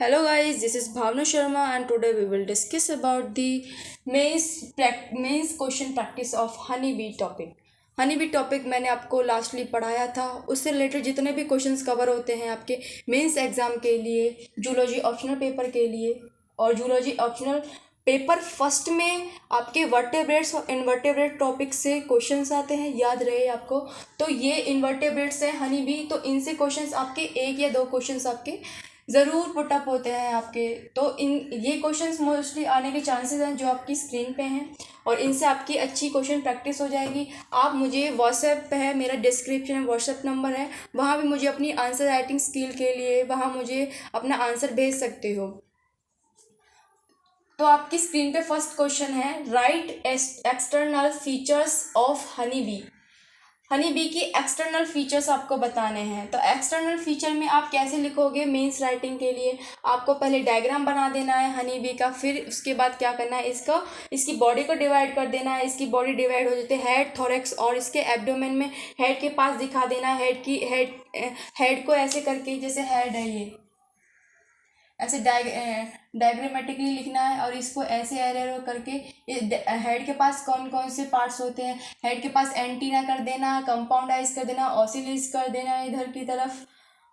Hello guys, this is Bhavna Sharma and today we will discuss about the mains question practice of honeybee topic. honeybee topic मैंने आपको lastly पढ़ाया था। उससे related जितने भी questions cover होते हैं आपके मेंस एग्जाम के लिए, जूलॉजी ऑप्शनल पेपर के लिए और जूलॉजी ऑप्शनल पेपर फर्स्ट में आपके वर्टेब्रेट्स और इनवर्टेब्रेट टॉपिक से क्वेश्चंस आते हैं, याद रहे आपको। तो ये इनवर्टेब्रेट्स है हनी बी, तो इनसे क्वेश्चंस आपके एक या दो क्वेश्चंस आपके ज़रूर पुटअप होते हैं आपके। तो इन ये क्वेश्चंस मोस्टली आने के चांसेस हैं जो आपकी स्क्रीन पे हैं और इनसे आपकी अच्छी क्वेश्चन प्रैक्टिस हो जाएगी। आप मुझे व्हाट्सएप पे है, मेरा डिस्क्रिप्शन में व्हाट्सएप नंबर है, वहाँ भी मुझे अपनी आंसर राइटिंग स्किल के लिए वहाँ मुझे अपना आंसर भेज सकते हो। तो आपकी स्क्रीन पे फर्स्ट क्वेश्चन है, right external features of honey B. Honey bee की एक्सटर्नल फीचर्स आपको बताने हैं। तो एक्सटर्नल फीचर में आप कैसे लिखोगे? मेंस राइटिंग के लिए आपको पहले डायग्राम बना देना है हनी बी का, फिर उसके बाद क्या करना है, इसकी बॉडी को डिवाइड कर देना है। इसकी बॉडी डिवाइड हो जाती है हेड, थोरेक्स और इसके एब्डोमेन में हेड के पास दिखा देना है। हेड को ऐसे करके, जैसे हेड है ये, ऐसे डायग्रामेटिकली लिखना है और इसको ऐसे एरो करके हेड के पास कौन कौन से पार्ट्स होते हैं, हेड के पास एंटीना कर देना, कंपाउंड आइज कर देना, ऑसिलिस कर देना इधर की तरफ,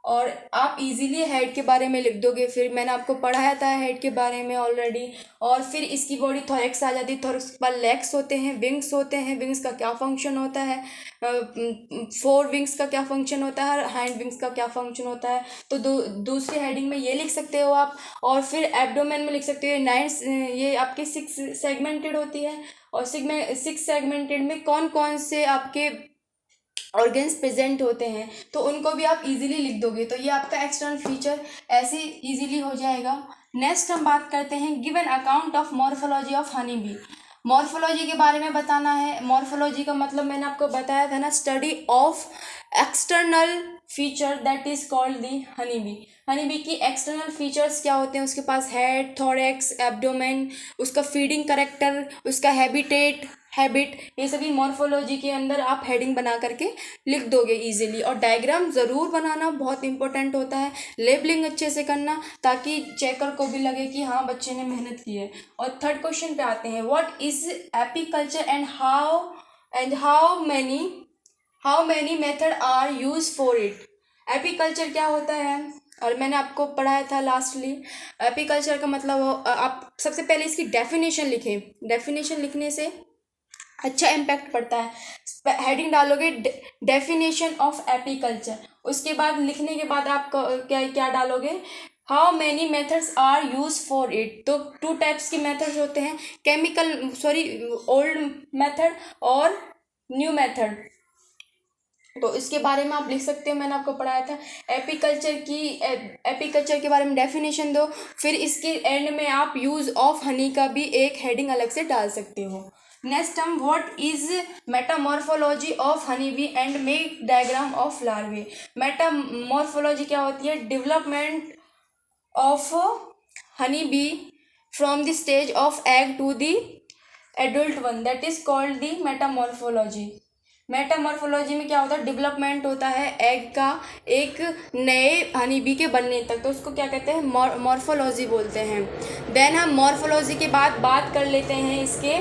और आप इजीली हेड के बारे में लिख दोगे। फिर मैंने आपको पढ़ाया था हेड के बारे में ऑलरेडी। और फिर इसकी बॉडी थोरेक्स आ जाती है, थोरेक्स के बाद लेग्स होते हैं, विंग्स होते हैं, विंग्स का क्या फंक्शन होता है, फोर विंग्स का क्या फंक्शन होता है, हैंड विंग्स का क्या फंक्शन होता है। तो दूसरी हेडिंग में ये लिख सकते हो आप। और फिर एब्डोमेन में लिख सकते हो ये आपके 6 सेगमेंटेड होती है, और 6 सेगमेंटेड में कौन कौन से आपके ऑर्गन्स प्रेजेंट होते हैं, तो उनको भी आप इजीली लिख दोगे। तो ये आपका एक्सटर्नल फीचर ऐसे इजीली हो जाएगा। नेक्स्ट हम बात करते हैं, give an account of morphology of honey B. Morphology के बारे में बताना है। मॉर्फोलॉजी का मतलब मैंने आपको बताया था ना, study of external feature that is called the honey bee. Honey bee की एक्सटर्नल फीचर्स क्या होते हैं? उसके पास हेड, थोरेक्स, एब्डोमेन, उसका फीडिंग करेक्टर, उसका हैबिट, ये सभी मॉर्फोलॉजी के अंदर आप हेडिंग बना करके लिख दोगे इजीली। और डायग्राम ज़रूर बनाना बहुत इंपॉर्टेंट होता है, लेबलिंग अच्छे से करना ताकि चेकर को भी लगे कि हाँ बच्चे ने मेहनत की है। और थर्ड क्वेश्चन पे आते हैं, what is apiculture and how many method are use for it. Apiculture क्या होता है और मैंने आपको पढ़ाया था लास्टली। एपीकल्चर का मतलब आप सबसे पहले इसकी डेफिनेशन लिखें। डेफिनेशन लिखने से अच्छा इम्पैक्ट पड़ता है। हेडिंग डालोगे डेफिनेशन ऑफ एपीकल्चर, उसके बाद लिखने के बाद आप क्या क्या डालोगे, how many methods are use for it. तो 2 टाइप्स के मेथड्स होते हैं, ओल्ड मेथड और न्यू मेथड। तो इसके बारे में आप लिख सकते हो, मैंने आपको पढ़ाया था। एपीकल्चर के बारे में डेफिनेशन दो, फिर इसके एंड में आप यूज ऑफ हनी का भी एक हेडिंग अलग से डाल सकते हो। नेक्स्ट हम, what is metamorphology of honey bee and make diagram of larvae. Metamorphology क्या होती है? Development of honey bee from the stage of egg to the adult one, that is called the metamorphology. Metamorphology में क्या होता है? Development होता है egg का एक नए हनी बी के बनने तक, तो उसको क्या कहते हैं? मॉर्फोलॉजी बोलते हैं। देन हम मॉर्फोलॉजी के बाद बात कर लेते हैं इसके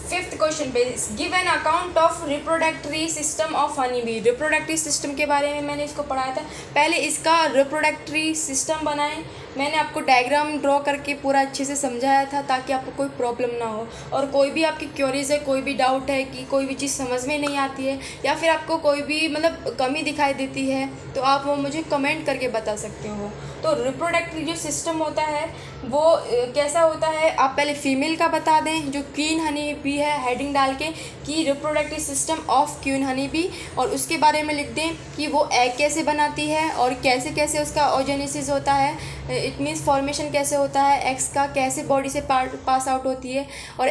5th क्वेश्चन पे, give an account of reproductive system of honey B. Reproductive system के बारे में मैंने इसको पढ़ाया था। पहले इसका रिप्रोडक्टरी सिस्टम बनाएं, मैंने आपको डायग्राम ड्रॉ करके पूरा अच्छे से समझाया था ताकि आपको कोई प्रॉब्लम ना हो। और कोई भी आपकी क्वेरीज है, कोई भी डाउट है कि कोई भी चीज़ समझ में नहीं आती है या फिर आपको कोई भी मतलब कमी दिखाई देती है, तो आप वो मुझे कमेंट करके बता सकते हो। तो रिप्रोडक्टरी जो सिस्टम होता है वो कैसा होता है, आप पहले फीमेल का बता दें जो क्वीन हनी बी है, हेडिंग डाल के कि reproductive system of queen honey bee, और उसके बारे में लिख दें कि वो एग कैसे बनाती है और कैसे कैसे उसका ओजेनेसिस होता है, इट मीन्स फॉर्मेशन कैसे होता है, एग्स का कैसे बॉडी से पास आउट होती है, और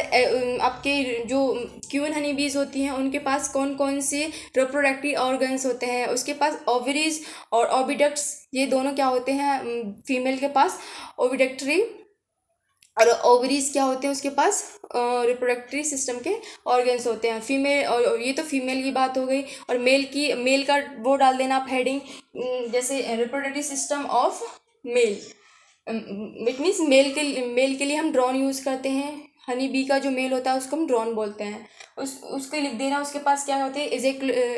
आपके जो क्वीन हनी बीज होती हैं उनके पास कौन कौन से रिप्रोडक्टिव ऑर्गन्स होते हैं, उसके पास ओवरीज और ओविडक्ट्स, ये दोनों क्या होते हैं फीमेल के पास, ओविडक्टरी और ओवरीज क्या होते हैं उसके पास, रिप्रोडक्टरी सिस्टम के ऑर्गन्स होते हैं। फीमेल, और ये तो फीमेल की बात हो गई। और मेल का वो डाल देना आप हेडिंग, जैसे reproductive system of male, it means male के लिए हम ड्रॉन यूज़ करते हैं। हनी बी का जो मेल होता है उसको हम ड्रॉन बोलते हैं। उसको लिख देना। उसके पास क्या होती है,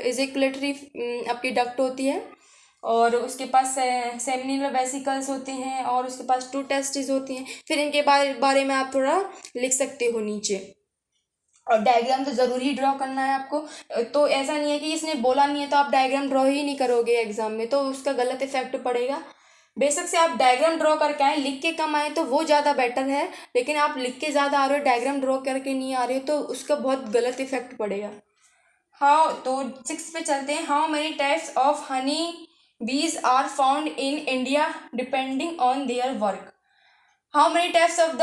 इजेकुलेटरी आपकी डक्ट होती है, और उसके पास सेमिनल वेसिकल्स होती हैं, और उसके पास 2 टेस्टिस होती हैं। फिर इनके बारे में आप थोड़ा लिख सकते हो नीचे। और डायग्राम तो ज़रूर ही ड्रॉ करना है आपको। तो ऐसा नहीं है कि इसने बोला नहीं है तो आप डायग्राम ड्रॉ ही नहीं करोगे एग्जाम में, तो उसका गलत इफेक्ट पड़ेगा। बेशक से आप डायग्राम ड्रॉ करके आए, लिख के कम आए तो वो ज़्यादा बेटर है। लेकिन आप लिख के ज़्यादा आ रहे हो, डायग्राम ड्रॉ करके नहीं आ रहे हो, तो उसका बहुत गलत इफेक्ट पड़ेगा। हाँ, तो 6 पे चलते हैं। How many types of honey bees are found in India depending on their work. How many types of the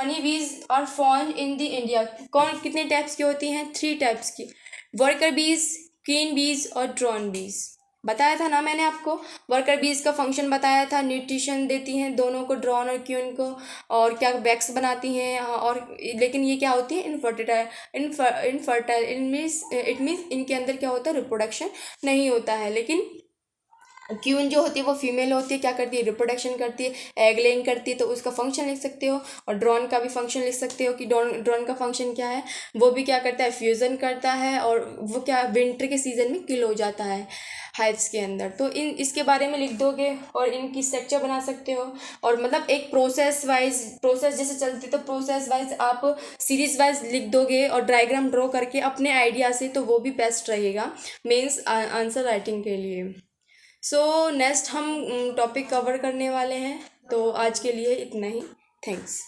honey bees are found in the India. कितने टाइप्स की होती हैं? 3 टाइप्स की। वर्कर बीज, क्वीन बीज और ड्रोन बीज। बताया था ना मैंने आपको। वर्कर बीज का फंक्शन बताया था, न्यूट्रिशन देती हैं दोनों को, ड्रोन और क्वीन को, और क्या वैक्स बनाती हैं। और लेकिन ये क्या होती है, इनफर्टाइल इट मीन्स इनके अंदर क्या होता है, रिप्रोडक्शन नहीं होता है। लेकिन क्वीन जो होती है वो फीमेल होती है, क्या करती है, रिप्रोडक्शन करती है, एग लेइंग करती है। तो उसका फंक्शन लिख सकते हो। और ड्रोन का भी फंक्शन लिख सकते हो कि ड्रोन का फंक्शन क्या है, वो भी क्या करता है, फ्यूज़न करता है, और वो क्या विंटर के सीज़न में किल हो जाता है हाइव्स के अंदर। तो इसके बारे में लिख दोगे और इनकी स्ट्रक्चर बना सकते हो। और मतलब एक प्रोसेस जैसे चलती, तो प्रोसेस वाइज आप सीरीज वाइज लिख दोगे और डायग्राम ड्रॉ करके अपने आइडिया से, तो वो भी बेस्ट रहेगा मेंस आंसर राइटिंग के लिए। सो नेक्स्ट हम टॉपिक कवर करने वाले हैं, तो आज के लिए इतना ही। थैंक्स।